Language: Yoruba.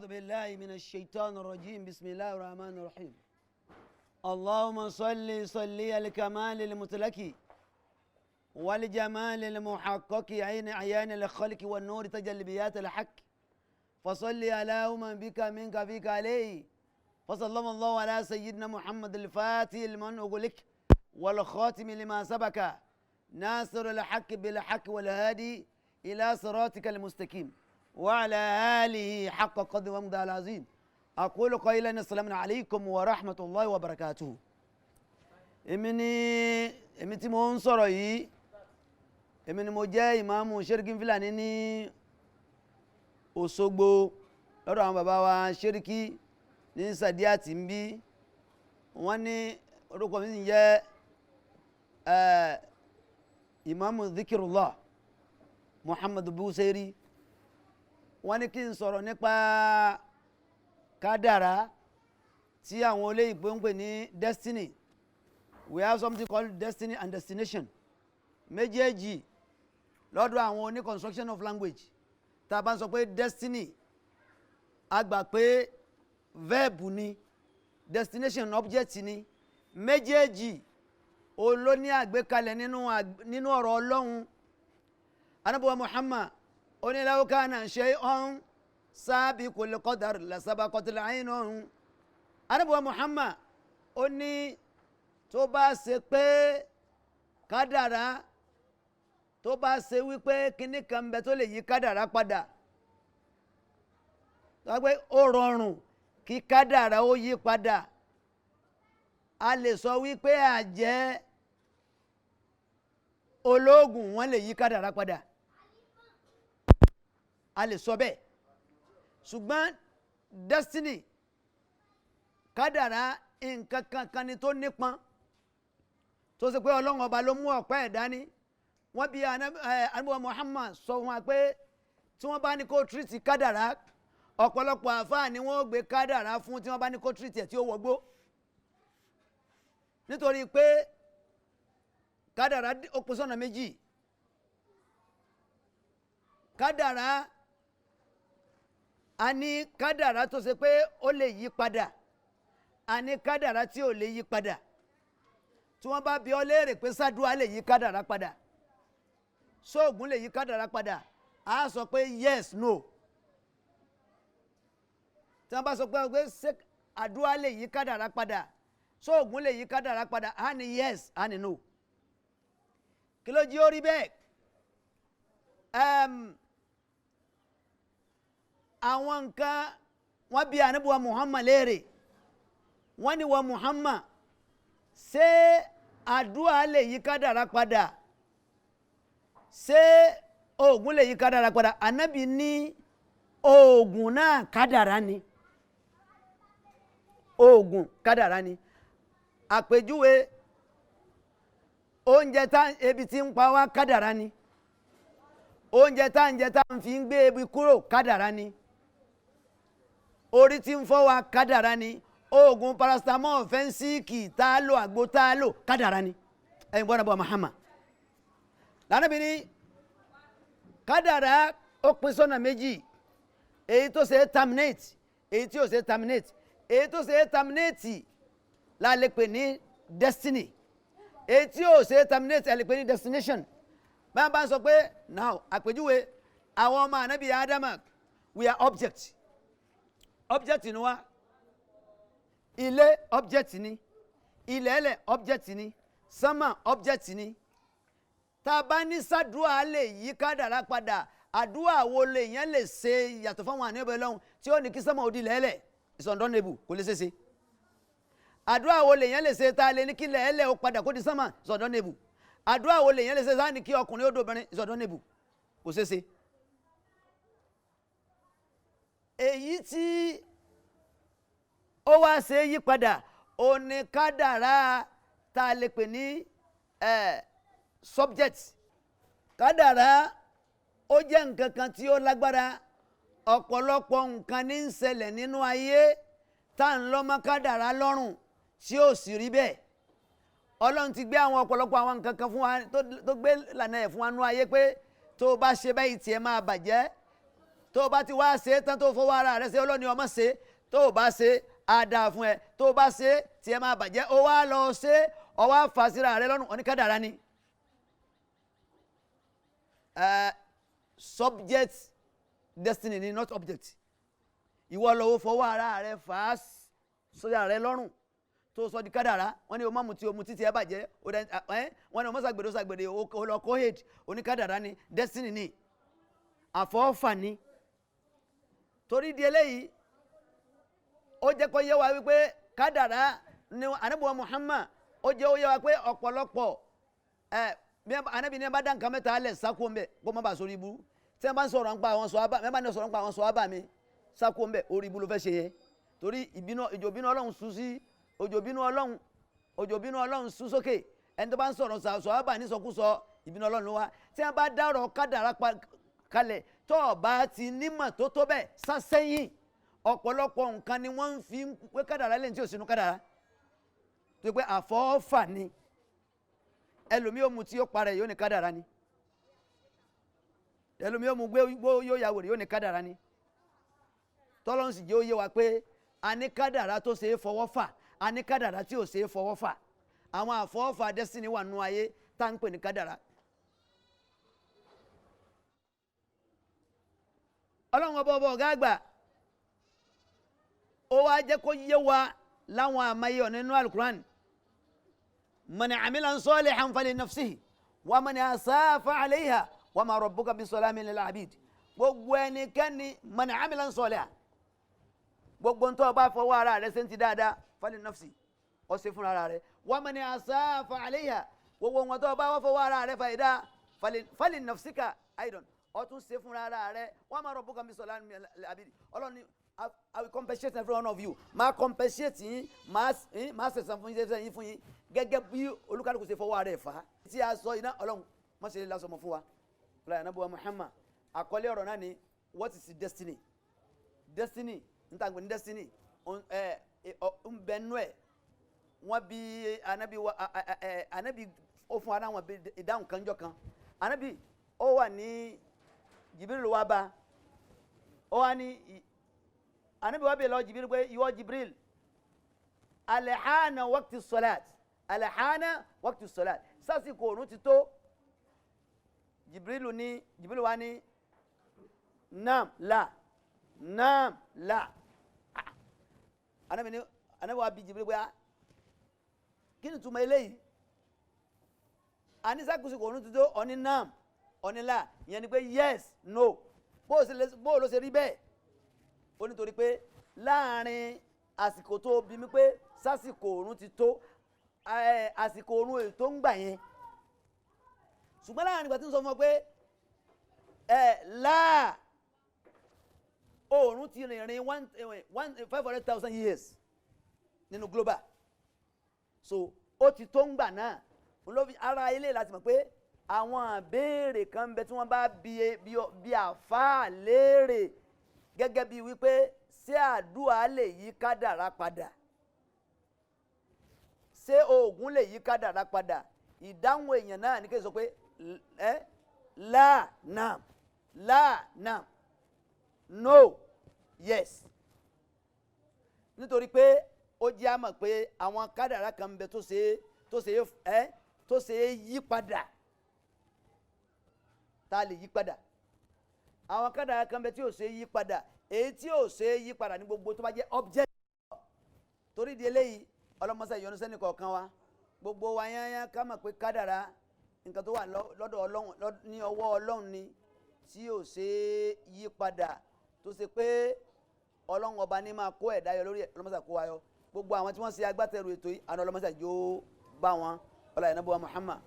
أعوذ بالله من الشيطان الرجيم بسم الله الرحمن الرحيم اللهم صلي الكمال المطلق والجمال المحقق عين عيان الخلق والنور تجلبيات الحق فصل على من بك منك فيك عليه فصلى الله على سيدنا محمد الفاتح لمن أغلق والخاتم لما سبق ناصر الحق بالحق والهادي إلى صراطك المستقيم وعلى آله حق قدر ومقدار العظيم أقول قائلا السلام عليكم ورحمة الله وبركاته. èmi tí mo ń sọ̀rọ̀ yìí èmi ni mo jẹ́ ìmáàmù Ṣẹ́ríkí Fílàní ní Òṣogbo lọ́dọ̀ àwọn bàbá wa Ṣẹ́ríkí ní Sàdíàtì ń bí wọ́n ní orúkọ mi sì ń jẹ́ ìmáàmù Zikirullah Muhammadu Busiri. Wọ́n ní kí n sọ̀rọ̀ nípa kádàrá tí àwọn olóyìnbó ń pè ní destiny. We have something called destiny and destination. Méjèèjì lọ́dọ̀ àwọn oní construction of language tá a bá ń sọ pé destiny a gbà pé verb ni destination object ni méjèèjì òun ló ní àgbékalẹ̀ nínú ọ̀rọ̀ Ọlọ́run. Ànábì wa Muhammad oni law kana shay'un sabiqul qadar la sabaqatil aynun. Ànábì wa Muhammad oni tó bá ṣe pé kádàrá tó bá ṣe wípé kíní kan bẹ tó lè yí kádàrá padà tó pé ó rọrùn kí kádàrá ó yí padà a lè sọ wípé àjẹ́ ológun wọ́n lè yí kádàrá padà a lè sọ bẹ́ẹ̀ ṣùgbọ́n destiny kádàrá nǹkan kankan ni tó nípọn tó ṣe pé Ọlọ́run ọba ló mú ọ̀pá ẹ̀ dání. Wọ́n bí Ànábì Muhammad sọ fún wa pé tí wọ́n bá ní kó tírìtì kádàrá ọ̀pọ̀lọpọ̀ àfáà ni wọ́n gbé kádàrá fún tí wọ́n bá ní kó tírìtì ẹ̀ tí ó wọgbó nítorí pé kádàrá ó pín sọ́nà méjì. Kádàrá a ní kádàrá tó ṣe pé ó lè yí padà a ní kádàrá tí ò lè yí padà. Tí wọ́n bá bi ọ́ léèrè pé sádùá lè yí kádàrá padà sóògùn lè yí kádàrá padà a sọ pé yes no. Tí wọ́n bá sọ pé àdúrà lè yí kádàrá padà sóògùn lè yí kádàrá padà a ní yes a ní no. Kí ló jí ó rí bẹ́ẹ̀? Àwọn nǹkan wọ́n bi Ànábì wa Muhammad léèrè wọ́n ní wa Muhammad ṣé àdúrà lè yí kádàrá padà ṣé oògùn lè yí kádàrá padà? Ànábì ní oògùn náà kádàrá ni oògùn kádàrá ni. Àpèjúwe oúnjẹ tá ebi tí ń pa wá kádàrá ni oúnjẹ tá ń jẹ tá ń fi ń gbé ebi kúrò kádàrá ni orí tí ń fọ́ wa kádàrá ni oògùn paracetamol fẹ́ńsíìkì tá a lò àgbo tá a lò kádàrá ni. ẹ̀yin bọ́dà bọ́ Muhammad lánàbí ní kádàrá ó pín sọ́nà méjì èyí tó ṣe é terminate èyí tí ò ṣe é terminate. Èyí tó ṣe é terminate la lè pè ní destiny èyí tí ò ṣe é terminate la lè pè ní destination. Báyọ̀ bá ń sọ pé now àpèjúwe àwọn ọmọ ànábì Ádámà we are object ni wá. Ilé object ni ilẹ̀ẹ́lẹ̀ object ni sánmà object ni. Tá a bá ní sàdúà lè yí kádàrá padà àdúà wo lèèyàn lè ṣe yàtọ̀ fáwọn ànábì Ọlọ́run tí ó ní kí sánmà ó di lẹ́lẹ̀ it's undonable kò lè ṣeéṣe. Àdúà wo lèèyàn lè ṣe tá a lè ní kí lẹ́lẹ̀ ó padà kó di sánmà it's undonable. Àdúà wo lèèyàn lè ṣe sáà ní kí ọkùnrin ó dóbìnrin it's undonable kò ṣeéṣe. Èyí tí ó wá ṣe yí padà ó ní kádàrá tá a lè pè ní subject. Kádàrá ó jẹ́ nǹkan kan tí ó lágbára ọ̀pọ̀lọpọ̀ nǹkan ní ń ṣẹlẹ̀ nínú ayé tá à ń lọ́ mọ́ kádàrá lọ́rùn tí ó sì rí bẹ́ẹ̀. Ọlọ́run ti gbé àwọn ọ̀pọ̀lọpọ̀ àwọn nǹkan kan fún wa tó gbé lànà ẹ̀ fún wa nú ayé pé tó o bá ṣe báyìí tiẹ̀ máa bàjẹ́ tó o bá ti wá ṣe tán tó fọwọ́ ara rẹ ṣe ọlọ́ni ọmọ ṣe tó o bá ṣe á dáa fún ẹ tó o bá ṣe tiẹ̀ máa bàjẹ́ ó wá lọ ṣe ọ wá fà síra rẹ lọ́rùn oníkádàrá ni. Subject destiny ni not object. Ìwọ lọ́wọ́ fọwọ́ ara rẹ fà á síra rẹ lọ́rùn tó sọ di kádàrá. Wọ́n ní o má mutí o mutí tiẹ̀ bàjẹ́ wọ́n ní o má ṣàgbèrè o ṣàgbèrè o lọ kó hate oníkádàrá ni destiny ni àfọwọ́fà ni. Torí di eléyìí ó jẹ́ kó yé wa wípé kádàrá ni Ànábì wa Muhammad ó jẹ́ ó yé wa pé ọ̀pọ̀lọpọ̀ Ànábì ní bá dá nǹkan mẹ́ta alẹ̀ sákò ń bẹ̀ kó má bàa sórí ibú tí wọ́n bá ń sọ̀rọ̀ nípa àwọn sọ̀hábà mẹ́bàá ní sọ̀rọ̀ nípa àwọn sọ̀hábà mi sákò ń bẹ̀ orí ibú ló fẹ́ ṣe yẹn torí òjò bínú Ọlọ́run sún sí òjò bínú Ọlọ́run sún sókè ẹni tó bá ń sọ̀rọ̀ sọ̀hábà ní sọkúsọ ìbínú Ọlọ́run ló wá tí wọ́n bá dárọ̀ kádàrá kalẹ̀ tó o bá ti nímọ̀ tó tó bẹ́ẹ̀ sásẹ́yìn ọ̀pọ̀lọpọ̀ nǹkan ni wọ́n ń fi pé kádàrá lẹ́yìn tí ò sínú kádàrá tó pé àfọ́fà ni ẹlòmí ó mu tí ó parẹ́ yóò ní kádàrá ni ẹlòmí ó mu gbé yóò yà wèrè yóò ní kádàrá ni tọ́lọ́run sì jẹ́ ó yé wa pé a ní kádàrá tó ṣe é fọwọ́ fà a ní kádàrá tí ò ṣe é fọwọ́ fà àwọn àfọ́fà destiny wà nù ayé tá ń pè ní kádàrá. Ọlọ́run ọba ọ̀gá àgbà ó wá jẹ́ kó yé wa láwọn àmàyé ọ̀nà nínú alukuran man amila salihan fali nafsihi wa man asaa fa alayha wa ma rabbuka bisalamin lil abid gbogbo ẹnikẹ́ni man amila salihan gbogbo ntọ́ bá fọwọ́ ara rẹ̀ ṣe ń ti dáadáa fali nafsi ó ṣe fún ara rẹ̀ wa man asaa fa alayha gbogbo wọn tó bá fọwọ́ ara rẹ̀ fa ìdá fali nafsika aidan ó tún ṣe fún ara rẹ̀ wa ma rabbuka bisalamin lil abid ọlọ́ni I will compensate every one of you. Máa compensate yín, máa sẹ̀sán fún yín fún yín gẹ́gẹ́ bí olúkálùkù ṣe fọwọ́ rẹ̀ fà á. Tí a sọ iná Ọlọ́run má ṣe lásán mọ́ fún wa. Ọlọ́run Ànábì wa Muhammad àkọlé ọ̀rọ̀ náà ni what is destiny? Destiny n ta gbé ní destiny ń bẹ nú ẹ̀ wọ́n bí Ànábì ó fún wa láwọn ìdáhùn kanjọ́ kan. Ànábì ó wà ní Jibril wá bá ó wà ní Ànábì wa bẹ̀ lọ Jibril pé ìwọ Jibril alhana waqti salat sásìkò òrùn ti tó Jibril wa ní naam la Ànábì wa bi Jibril pé kí ni túmọ̀ eléyìí anisàkùsìkò òrùn ti tó ọ̀ní naam ọ̀ní la ìyẹn ni pé yes no bó ló ṣe rí bẹ́ẹ̀ ó nítorí pé láàrin àsìkò tó bí mi pé sásìkò òrùn ti tó àsìkò òrùn èyí tó ń gbà yẹn ṣùgbọ́n láàrin ìgbà tí ń sọ fún ọ pé láà òrùn ti rìnrìn 500,000 years nínú global so ó ti tó ń gbà náà ara ilé láti mọ̀ pé àwọn àbéèrè kan ń bẹ tí wọ́n bá bí àfáà léèrè gẹ́gẹ́ bí wípé ṣé àdúrà lè yí kádàrá padà ṣé oògùn lè yí kádàrá padà ìdáhùn èèyàn náà ní kí n sọ pé la naam no yes nítorí pé ó jẹ́ àmọ̀ pé àwọn kádàrá kan ń bẹ tó ṣe yí padà tá a lè yí padà àwọn kádàrá kan bẹ tí ò ṣe yí padà èyí tí ò ṣe yí padà ní gbogbo tó bá jẹ́ object torí di eléyìí ọlọ́mọṣẹ́ ìyọnu sẹ́ni kọ̀ọ̀kan wa gbogbo wa yányá ká mọ̀ pé kádàrá nǹkan tó wà lọ́dọ̀ Ọlọ́run ní ọwọ́ Ọlọ́run ni tí ò ṣe yí padà tó ṣe pé Ọlọ́run ọba ní máa kó ẹ̀dá yọ lórí ọlọ́mọṣẹ́ kó wa yọ gbogbo àwọn tí wọ́n ṣe agbátẹrù ètò yìí àwọn ọlọ́mọṣẹ́ yóò bá wọn ọlọ́yìn Ànábì wa Muhammad